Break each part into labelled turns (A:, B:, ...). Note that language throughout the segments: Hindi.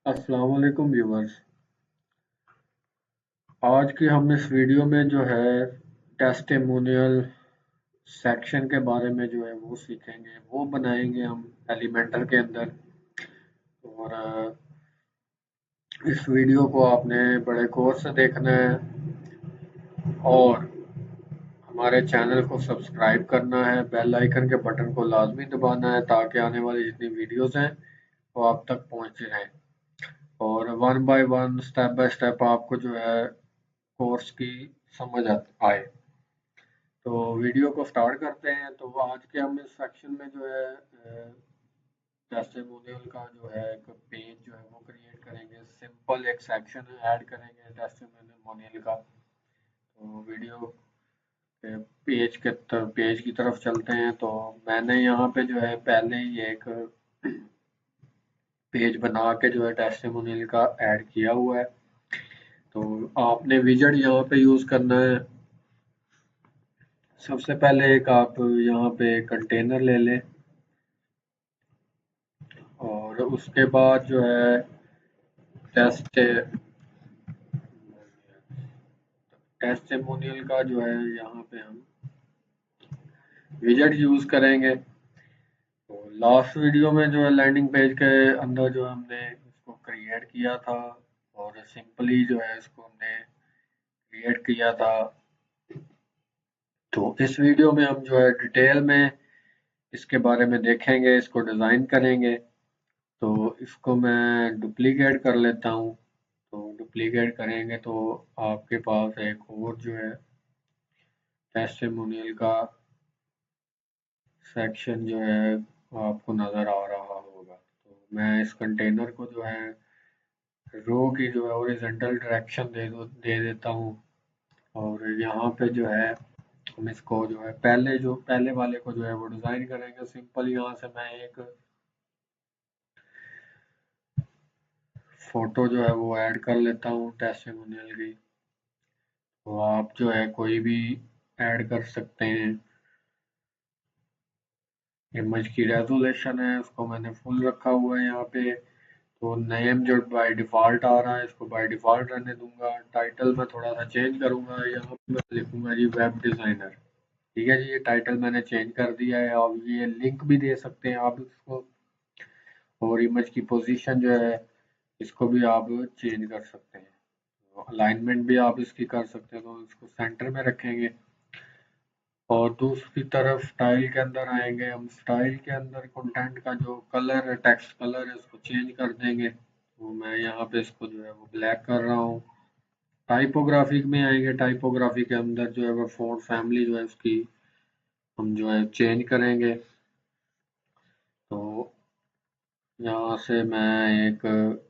A: अस्सलाम वालेकुम व्यूवर्स। आज की हम इस वीडियो में जो है टेस्टिमोनियल सेक्शन के बारे में जो है वो सीखेंगे, वो बनाएंगे हम एलिमेंटर के अंदर। और इस वीडियो को आपने बड़े गौर से देखना है और हमारे चैनल को सब्सक्राइब करना है, बेल आइकन के बटन को लाजमी दबाना है ताकि आने वाली जितनी वीडियोस हैं वो आप तक पहुंचती रहें और one by one step by step आपको जो है कोर्स की समझ आए। तो वीडियो को स्टार्ट करते हैं। तो आज के हम इस सेक्शन में जो है टेस्टिमोनियल का जो है एक पेज जो है वो क्रिएट करेंगे। सिंपल एक सेक्शन ऐड करेंगे टेस्टिमोनियल का। तो वीडियो के पेज की तरफ चलते हैं। तो मैंने यहाँ पे जो है पहले ही एक पेज बना के जो है टेस्टिमोनियल का ऐड किया हुआ है। तो आपने विजेट यहाँ पे यूज करना है। सबसे पहले एक आप यहाँ पे कंटेनर ले लें और उसके बाद जो है टेस्ट टेस्टिमोनियल का जो है यहाँ पे हम विजेट यूज करेंगे। तो लास्ट वीडियो में जो है लैंडिंग पेज के अंदर जो हमने इसको क्रिएट किया था और सिंपली जो है इसको हमने क्रिएट किया था। तो इस वीडियो में हम जो है डिटेल में इसके बारे में देखेंगे, इसको डिज़ाइन करेंगे। तो इसको मैं डुप्लीकेट कर लेता हूँ। तो डुप्लीकेट करेंगे तो आपके पास एक और जो है टेस्टिमोनियल का सेक्शन जो है वो आपको नज़र आ रहा होगा। तो मैं इस कंटेनर को जो है रो की जो है हॉरिजॉन्टल डायरेक्शन दे देता हूँ और यहाँ पे जो है हम इसको जो है पहले वाले को जो है वो डिज़ाइन करेंगे। सिंपल यहाँ से मैं एक फ़ोटो जो है वो ऐड कर लेता हूँ टेस्टिमोनियल की। तो आप जो है कोई भी ऐड कर सकते हैं। इमेज की रेजोल्यूशन है उसको मैंने फुल रखा हुआ है यहाँ पे। तो नेम जो बाय डिफ़ॉल्ट आ रहा है इसको बाय डिफ़ॉल्ट रहने दूंगा। टाइटल मैं थोड़ा सा चेंज करूंगा, यहाँ पे मैं लिखूंगा जी वेब डिज़ाइनर। ठीक है जी, ये टाइटल मैंने चेंज कर दिया है। अब ये लिंक भी दे सकते हैं आप इसको और इमेज की पोजीशन जो है इसको भी आप चेंज कर सकते हैं। अलाइनमेंट भी आप इसकी कर सकते हैं। तो इसको सेंटर में रखेंगे और दूसरी तरफ स्टाइल के अंदर आएंगे। हम स्टाइल के अंदर कंटेंट का जो कलर है, टेक्स्ट कलर है, उसको चेंज कर देंगे। तो मैं यहाँ पे इसको जो है वो ब्लैक कर रहा हूँ। टाइपोग्राफी में आएंगे। टाइपोग्राफी के अंदर जो है वो फ़ॉन्ट फैमिली जो है उसकी हम जो है चेंज करेंगे। तो यहाँ से मैं एक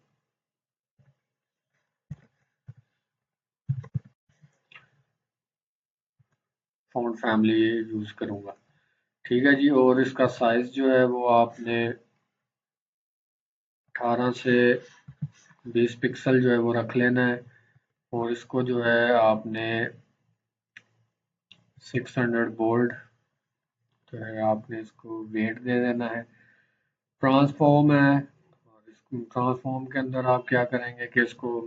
A: फ़ॉन्ट फैमिली यूज़ करूँगा। ठीक है जी, और इसका साइज़ जो है वो आपने 18 से 20 पिक्सल जो है वो रख लेना है और इसको जो है आपने 600 बोल्ड जो है आपने इसको वेट दे देना है। ट्रांसफॉर्म है और इसको ट्रांसफॉर्म के अंदर आप क्या करेंगे कि इसको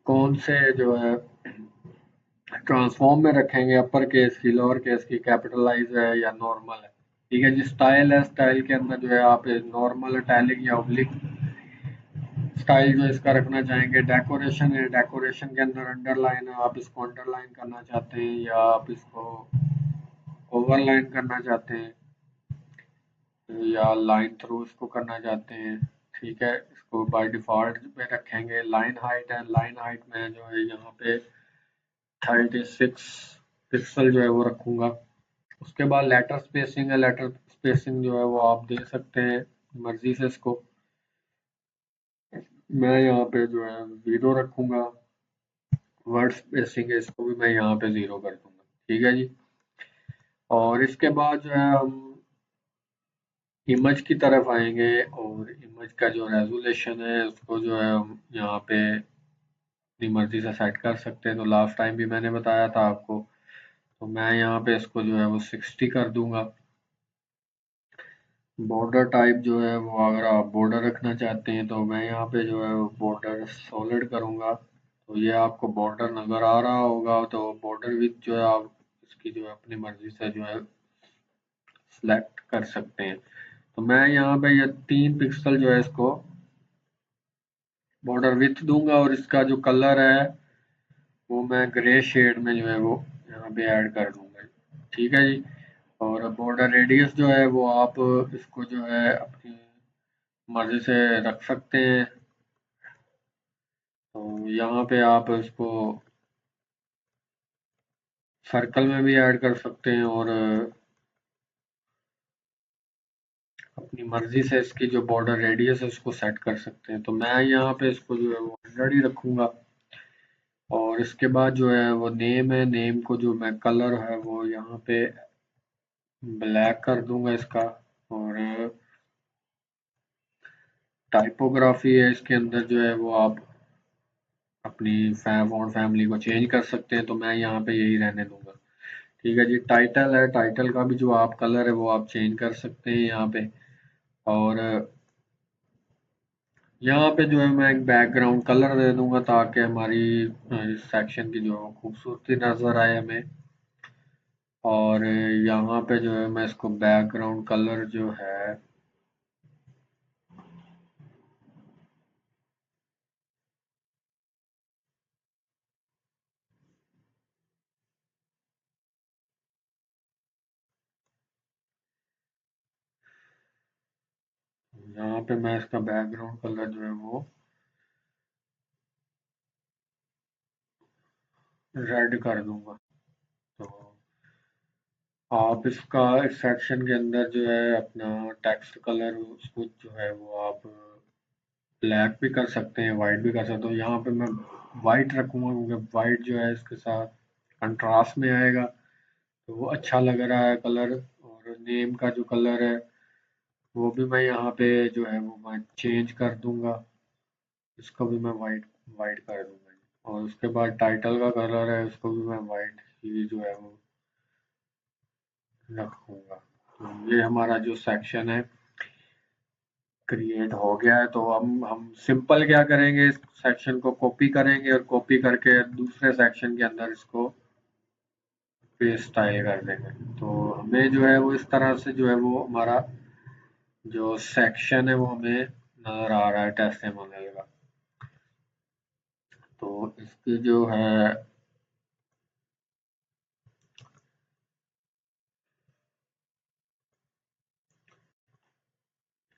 A: कौन से जो है ट्रांसफॉर्म में रखेंगे, अपर केस की, लोअर केस की, कैपिटलाइज है या नॉर्मल है। ठीक है जी, स्टाइल है। स्टाइल के अंदर जो है आप नॉर्मल, इटैलिक या ऑब्लिक स्टाइल जो इसका रखना चाहेंगे। डेकोरेशन है। डेकोरेशन के अंदर अंडरलाइन है, आप इसको अंडरलाइन करना चाहते हैं या आप इसको ओवरलाइन करना चाहते हैं या लाइन थ्रू इसको करना चाहते हैं। ठीक है, इसको बाय डिफ़ॉल्ट पे रखेंगे। लाइन हाइट है। लाइन हाइट में जो है यहाँ पे 36 पिक्सल जो है वो रखूँगा। उसके बाद लेटर स्पेसिंग है। लेटर स्पेसिंग जो है वो आप दे सकते हैं मर्ज़ी से इसको। मैं यहाँ पे जो है 0 रखूँगा। वर्ड स्पेसिंग है, इसको भी मैं यहाँ पे 0 कर दूँगा। ठीक है जी, और इसके बाद जो है हम इमेज की तरफ आएँगे और इमेज का जो रेज़ोल्यूशन है उसको जो है हम यहाँ पे अपनी मर्ज़ी से सेट कर सकते हैं। तो लास्ट टाइम भी मैंने बताया था आपको। तो मैं यहाँ पे इसको जो है वो 60 कर दूँगा। बॉर्डर टाइप जो है वो अगर आप बॉर्डर रखना चाहते हैं तो मैं यहाँ पे जो है वो बॉर्डर सॉलिड करूँगा। तो ये आपको बॉर्डर नज़र आ रहा होगा, तो बॉर्डर विथ जो है आप इसकी जो है अपनी मर्जी से जो है सिलेक्ट कर सकते हैं। तो मैं यहाँ पे ये 3 पिक्सल जो है इसको बॉर्डर विथ दूंगा और इसका जो कलर है वो मैं ग्रे शेड में जो है वो यहाँ पे ऐड कर दूंगा। ठीक है जी। और बॉर्डर रेडियस जो है वो आप इसको जो है अपनी मर्जी से रख सकते हैं। तो यहाँ पे आप इसको सर्कल में भी ऐड कर सकते हैं और अपनी मर्जी से इसकी जो बॉर्डर रेडियस है उसको सेट कर सकते हैं। तो मैं यहाँ पे इसको जो है वो 100 ही रखूंगा। और इसके बाद जो है वो नेम है, नेम को जो मैं कलर है वो यहाँ पे ब्लैक कर दूंगा इसका। और टाइपोग्राफी है इसके अंदर जो है वो आप अपनी फॉन्ट फैमिली को चेंज कर सकते हैं, तो मैं यहाँ पे यही रहने दूंगा। ठीक है जी। टाइटल है, टाइटल का भी जो आप कलर है वो आप चेंज कर सकते हैं यहाँ पे। और यहाँ पे जो है मैं एक बैकग्राउंड कलर दे दूंगा ताकि हमारी सेक्शन की जो खूबसूरती नजर आए हमें। और यहाँ पे जो है मैं इसको बैकग्राउंड कलर जो है यहाँ पे मैं इसका बैकग्राउंड कलर जो है वो रेड कर दूंगा। तो आप इसका इस सेक्शन के अंदर जो है अपना टेक्स्ट कलर उसको जो है वो आप ब्लैक भी कर सकते हैं, वाइट भी कर सकते हो। यहाँ पे मैं वाइट रखूंगा क्योंकि वाइट जो है इसके साथ कंट्रास्ट में आएगा, तो वो अच्छा लग रहा है कलर। और नेम का जो कलर है वो भी मैं यहाँ पे जो है वो मैं चेंज कर दूंगा, इसको भी मैं वाइट वाइट कर दूंगा। और उसके बाद टाइटल का कलर है उसको भी मैं वाइट ही जो है वो रखूंगा। तो ये हमारा जो सेक्शन है क्रिएट हो गया है। तो हम सिंपल क्या करेंगे, इस सेक्शन को कॉपी करेंगे और कॉपी करके दूसरे सेक्शन के अंदर इसको पेस्ट स्टाइल कर देंगे। तो हमें जो है वो इस तरह से जो है वो हमारा जो सेक्शन है वो हमें नजर आ रहा है टेस्टिमोनियल का। तो इसकी जो है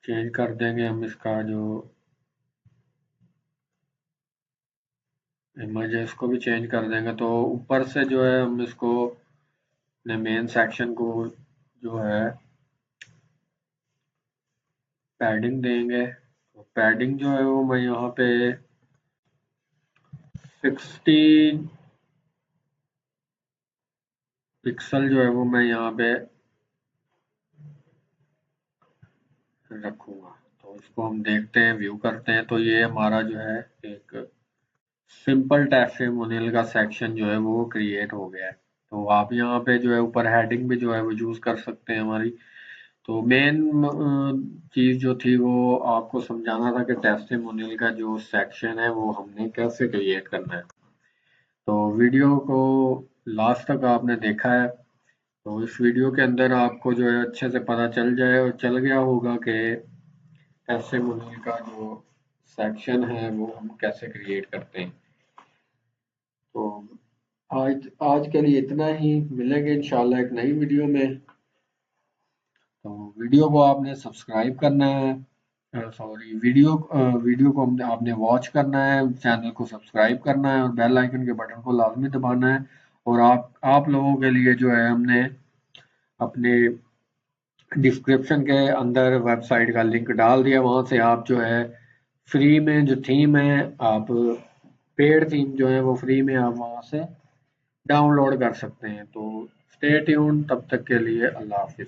A: चेंज कर देंगे हम इसका जो इमेज है इसको भी चेंज कर देंगे। तो ऊपर से जो है हम इसको अपने मेन सेक्शन को जो है पैडिंग देंगे। तो पैडिंग जो है वो मैं यहाँ पे 60 पिक्सल जो है वो मैं यहाँ पे रखूंगा। तो इसको हम देखते हैं, व्यू करते हैं। तो ये हमारा जो है एक सिंपल टेस्टिमोनियल का सेक्शन जो है वो क्रिएट हो गया है। तो आप यहाँ पे जो है ऊपर हेडिंग भी जो है वो यूज कर सकते हैं हमारी। तो मेन चीज जो थी वो आपको समझाना था कि टेस्टिमोनियल का जो सेक्शन है वो हमने कैसे क्रिएट करना है। तो वीडियो को लास्ट तक आपने देखा है, तो इस वीडियो के अंदर आपको जो है अच्छे से पता चल जाए और चल गया होगा कि टेस्टिमोनियल का जो सेक्शन है वो हम कैसे क्रिएट करते हैं। तो आज आज के लिए इतना ही, मिलेंगे इंशाल्लाह एक नई वीडियो में। तो वीडियो को आपने सब्सक्राइब करना है, सॉरी वीडियो को आपने वॉच करना है, चैनल को सब्सक्राइब करना है और बेल आइकन के बटन को लाजमी दबाना है। और आप लोगों के लिए जो है हमने अपने डिस्क्रिप्शन के अंदर वेबसाइट का लिंक डाल दिया, वहां से आप जो है फ्री में जो थीम है आप पेड थीम जो है वो फ्री में आप वहां से डाउनलोड कर सकते हैं। तो स्टे ट्यून, तब तक के लिए अल्लाह हाफिज।